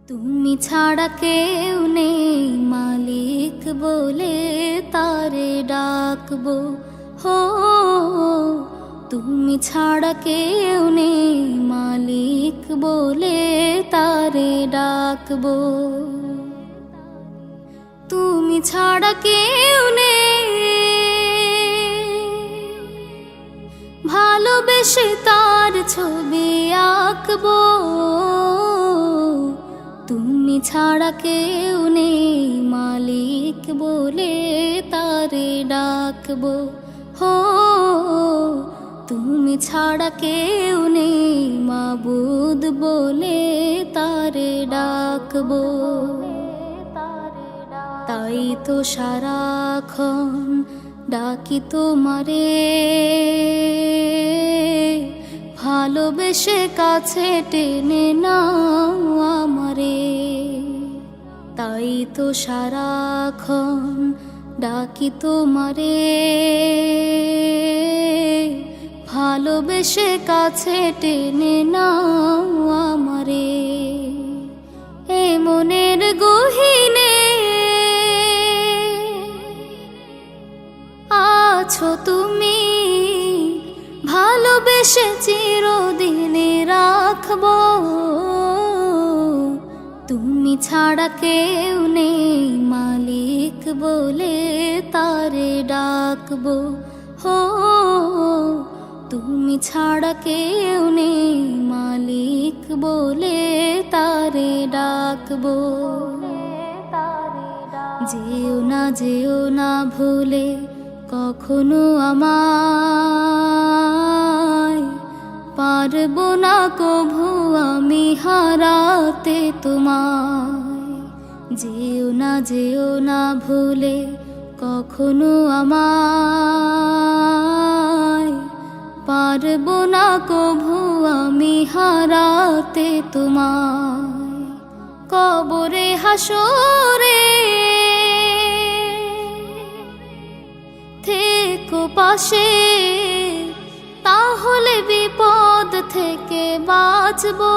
তুমি ছাড়া কেউ নেই মালিক বলে তারে ডাকবো। হো তুমি ছাড়া কেউ নেই মালিক বলে তারে ডাকবো। তুমি ছাড়া কেউ নেই ভালোবেসে তার ছবি আঁকবো। তুমি ছাড়া কেউ নেই মালিক বলে তারে ডাকবো। হো তুমি ছাড়া কেউ নেই মাবুদ বলে তারে ডাকবো। তাই তো সারাক্ষণ ডাকি তোমারে, ভালোবেসে কাছে টেনে নাও আমারে। তাই তো সারাক্ষণ ডাকি তোমারে, ভালোবেসে কাছে টেনে নাও আমারে। এ মনের গহীনে আছো তুমি, ভালোবেসে চিরদিনে রাখবো। তুমি ছাড়া কেউ নেই মালিক বলে তারে ডাকবো। হো তুমি ছাড়া কেউ নেই মালিক বলে তারে ডাকবো। যেও না ভুলে কখনো আমায়, পারবো না কভু আমি হারাতে তোমায়। যেও না ভুলে কখনো আমায়, পারবো না কভু আমি হারাতে তোমায়। কবরে হাসরে থেকো পাশে, তাহলে বিপদ থেকে বাঁচবো।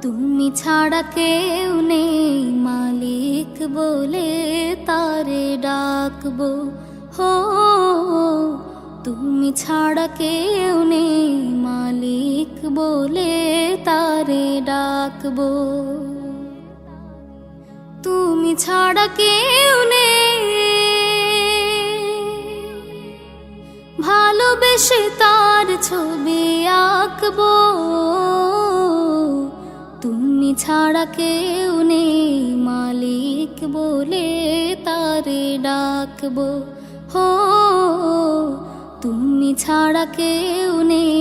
তুমি ছাড়া কেউ নেই মালিক বলে তারে ডাকবো। হো তুমি ছাড়া কেউ নেই মালিক বলে তারে ডাকবো। তুমি ছাড়া কেউ নেই ভালোবেসে তার ছবি আঁকবো। তুমি ছাড়া কেউ নেই মালিক বলে তারে ডাকবো। হো তুমি ছাড়া কেউ নেই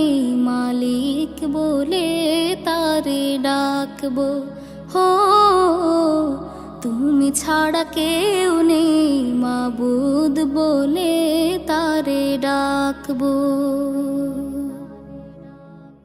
মালিক বলে তারে ডাকবো। হো তুমি ছাড়া কেউ নেই মাবুদ বলে তারে ডাকবো।